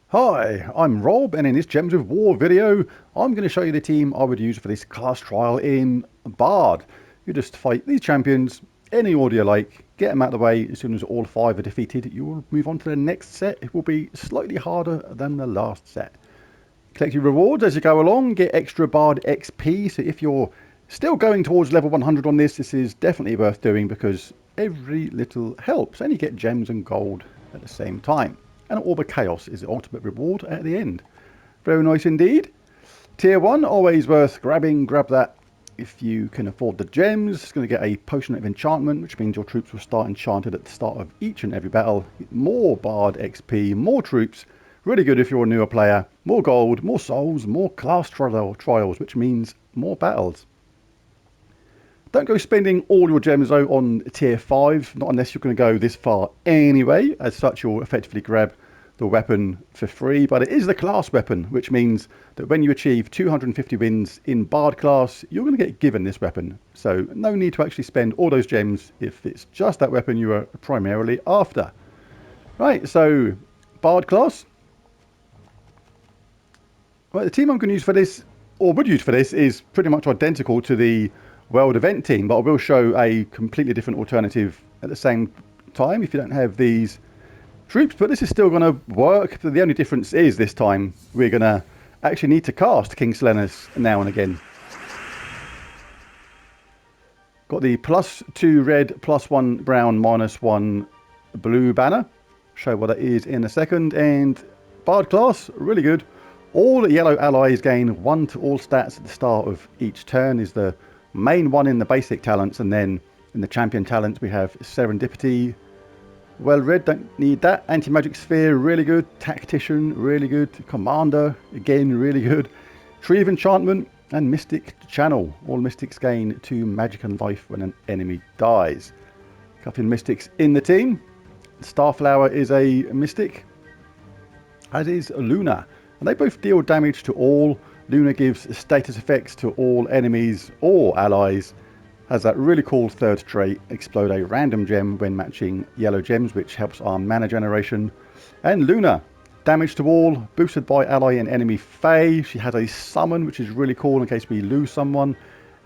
Hi, I'm Rob, and in this Gems of War video, I'm going to show you the team I would use for this class trial in Bard. You just fight these champions, any order you like, get them out of the way. As soon as all 5 are defeated, you will move on to the next set. It will be slightly harder than the last set. Collect your rewards as you go along, get extra Bard XP, so if you're still going towards level 100 on this, this is definitely worth doing because every little helps, and you get gems and gold at the same time. And Orb of Chaos is the ultimate reward at the end. Very nice indeed. Tier 1, always worth grabbing. Grab that if you can afford the gems. It's going to get a Potion of Enchantment, which means your troops will start enchanted at the start of each and every battle. More Bard XP, more troops. Really good if you're a newer player. More gold, more souls, more class trials, which means more battles. Don't go spending all your gems though on tier 5, not unless you're going to go this far anyway. As such, you'll effectively grab the weapon for free, but it is the class weapon, which means that when you achieve 250 wins in Bard class, you're going to get given this weapon. So no need to actually spend all those gems if it's just that weapon you are primarily after. Right, so Bard class. Right, the team I'm going to use for this, or would use for this, is pretty much identical to the World Event team, but I will show a completely different alternative at the same time if you don't have these troops, but this is still going to work. The only difference is this time we're going to actually need to cast King Selenus now and again. Got the +2 red, +1 brown, -1 blue banner. Show what that is in a second. And Bard class, really good. All yellow allies gain 1 to all stats at the start of each turn is the main one in the basic talents, and then in the champion talents we have Serendipity. Well read, don't need that. Anti-magic sphere, really good. Tactician, really good. Commander, again, really good. Tree of Enchantment and Mystic Channel. All mystics gain 2 magic and life when an enemy dies. A couple of mystics in the team. Starflower is a mystic, as is Luna, and they both deal damage to all. Luna gives status effects to all enemies or allies. Has that really cool third trait, explode a random gem when matching yellow gems, which helps our mana generation. And Luna, damage to all, boosted by ally and enemy Fae. She has a summon, which is really cool in case we lose someone.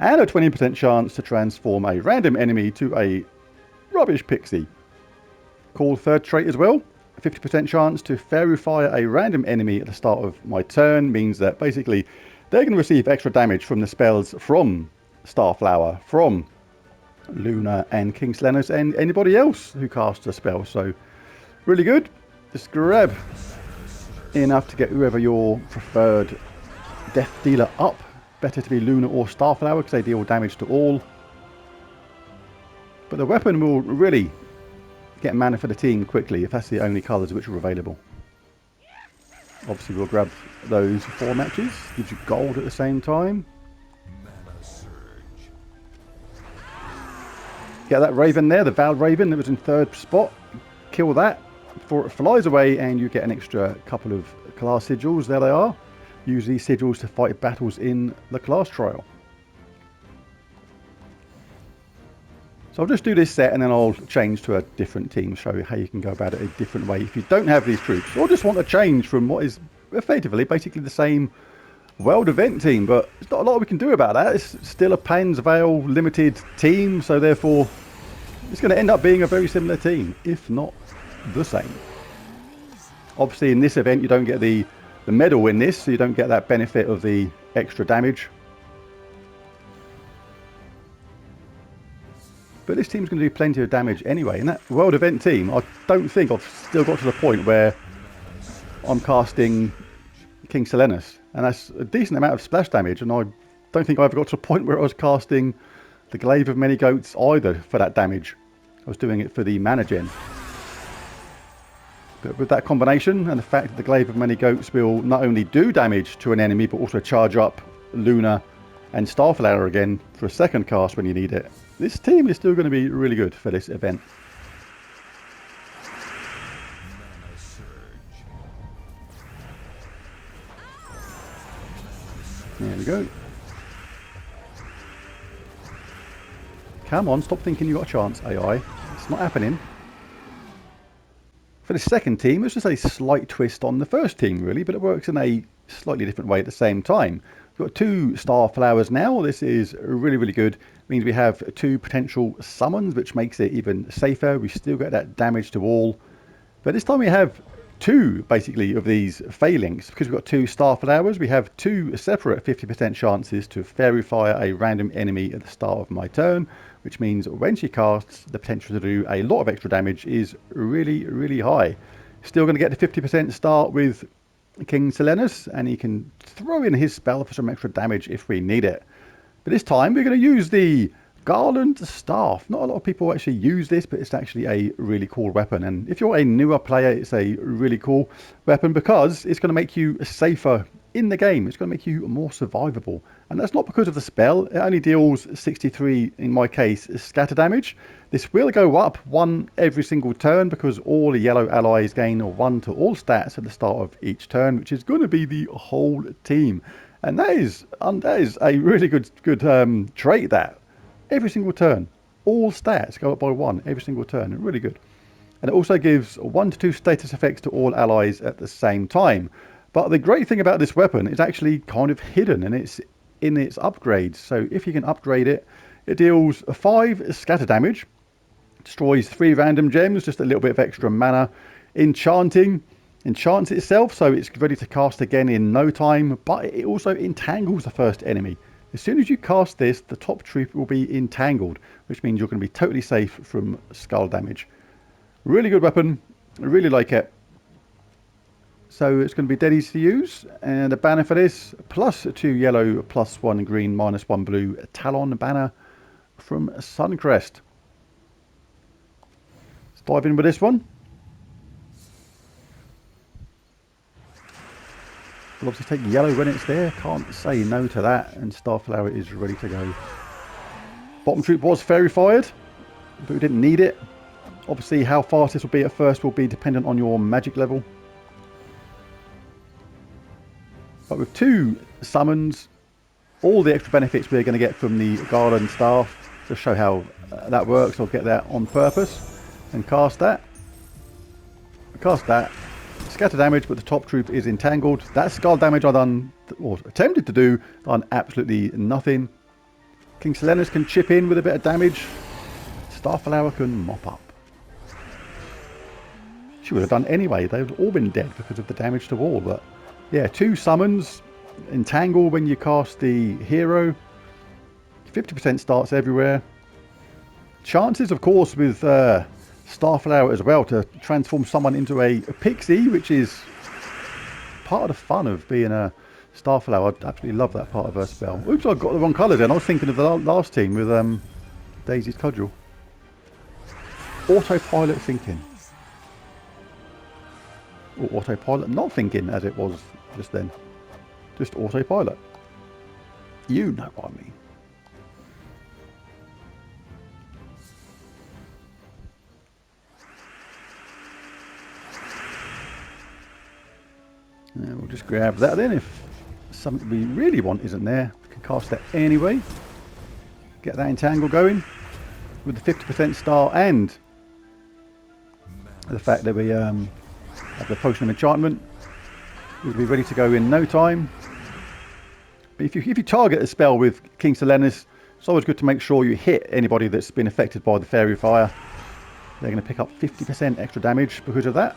And a 20% chance to transform a random enemy to a rubbish pixie. Cool third trait as well. 50% chance to fairy fire a random enemy at the start of my turn, means that basically they're going to receive extra damage from the spells from Starflower, from Luna and King Selenus and anybody else who casts a spell. So really good. Just grab enough to get whoever your preferred death dealer up. Better to be Luna or Starflower because they deal damage to all. But the weapon will really get mana for the team quickly if that's the only colours which are available. Obviously we'll grab those 4 matches, gives you gold at the same time. Get that Raven there, the Val Raven that was in 3rd spot. Kill that before it flies away and you get an extra couple of class sigils. There they are. Use these sigils to fight battles in the class trial. So I'll just do this set and then I'll change to a different team, show you how you can go about it a different way if you don't have these troops or just want to change from what is effectively basically the same World Event team. But there's not a lot we can do about that. It's still a Pan's Veil limited team, so therefore it's going to end up being a very similar team, if not the same. Obviously in this event you don't get the medal in this, so you don't get that benefit of the extra damage. But this team's going to do plenty of damage anyway. And that World Event team, I don't think I've still got to the point where I'm casting King Selenus. And that's a decent amount of splash damage. And I don't think I ever got to a point where I was casting the Glaive of Many Goats either for that damage. I was doing it for the mana gen. But with that combination and the fact that the Glaive of Many Goats will not only do damage to an enemy, but also charge up Luna and Starflower again for a second cast when you need it. This team is still going to be really good for this event. There we go. Come on, stop thinking you got a chance, AI. Let's It's not happening. For the second team, it's just a slight twist on the first team, really, but it works in a slightly different way at the same time. We've got 2 star flowers now. This is really, really good. It means we have 2 potential summons, which makes it even safer. We still get that damage to all. But this time we have 2, basically, of these failings. Because we've got 2 star flowers, we have 2 separate 50% chances to fairy fire a random enemy at the start of my turn, which means when she casts, the potential to do a lot of extra damage is really, really high. Still going to get the 50% start with King Silenus, and he can throw in his spell for some extra damage if we need it. But this time we're going to use the Garland Staff. Not a lot of people actually use this, but it's actually a really cool weapon. And if you're a newer player, it's a really cool weapon because it's going to make you safer in the game. It's going to make you more survivable. And that's not because of the spell. It only deals 63, in my case, scatter damage. This will go up 1 every single turn because all the yellow allies gain 1 to all stats at the start of each turn, which is going to be the whole team. And that is a really good trait, that. Every single turn, all stats go up by 1 every single turn. Really good. And it also gives 1 to 2 status effects to all allies at the same time. But the great thing about this weapon is actually kind of hidden, and it's in its upgrades. So if you can upgrade it, it deals 5 scatter damage, destroys 3 random gems, just a little bit of extra mana. Enchanting, enchants itself, so it's ready to cast again in no time, but it also entangles the first enemy. As soon as you cast this, the top troop will be entangled, which means you're going to be totally safe from skull damage. Really good weapon. I really like it. So it's going to be dead easy to use. And the banner for this, +2 yellow, +1 green, -1 blue, Talon banner from Suncrest. Let's dive in with this one. We'll obviously take yellow when it's there. Can't say no to that. And Starflower is ready to go. Bottom troop was fairy fired, but we didn't need it. Obviously, how fast this will be at first will be dependent on your magic level. But with 2 summons, all the extra benefits we're going to get from the Garland Staff, to show how that works, I'll get that on purpose and cast that. Cast that. Scatter damage, but the top troop is entangled. That skull damage I done, or attempted to do, done absolutely nothing. King Silenus can chip in with a bit of damage. Starflower can mop up. She would have done anyway. They've all been dead because of the damage to all. But yeah, 2 summons. Entangle when you cast the hero. 50% starts everywhere. Chances, of course, with Starflower as well, to transform someone into a pixie, which is part of the fun of being a Starflower. I absolutely love that part of her spell. Oops, I got the wrong colour then. I was thinking of the last team with Daisy's Cudgel. Autopilot thinking. Or autopilot not thinking, as it was just then. Just autopilot. You know what I mean. And we'll just grab that then. If something we really want isn't there, we can cast that anyway. Get that entangle going with the 50% star and the fact that we have the potion of enchantment. We'll be ready to go in no time. But if you target a spell with King Silenus, it's always good to make sure you hit anybody that's been affected by the fairy fire. They're going to pick up 50% extra damage because of that.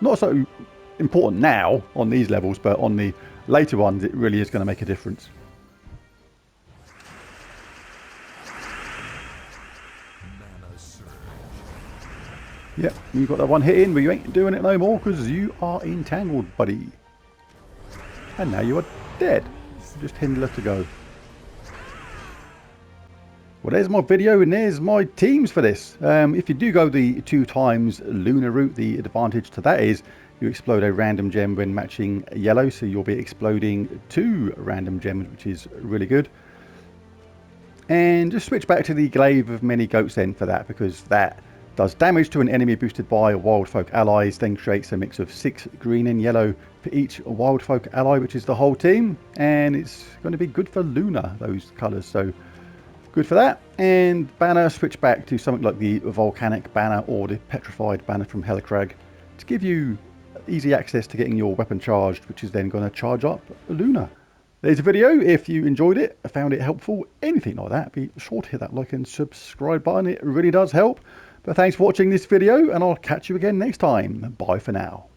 Not so important now on these levels, but on the later ones it really is going to make a difference. Yep, you got that one hit in, but you ain't doing it no more because you are entangled, buddy. And now you are dead. Just Hindler to go. Well, there's my video and there's my teams for this. If you do go the 2 times lunar route, the advantage to that is you explode a random gem when matching yellow. So you'll be exploding 2 random gems, which is really good. And just switch back to the Glaive of Many Goats then for that, because that does damage to an enemy boosted by wild folk allies, then creates a mix of 6 green and yellow for each wild folk ally, which is the whole team. And it's going to be good for Luna, those colours. So Good for that. And banner, switch back to something like the volcanic banner or the petrified banner from Helicrag to give you easy access to getting your weapon charged, which is then going to charge up Luna. There's a video. If you enjoyed it, found it helpful, anything like that, be sure to hit that like and subscribe button. It really does help. But thanks for watching this video, and I'll catch you again next time. Bye for now.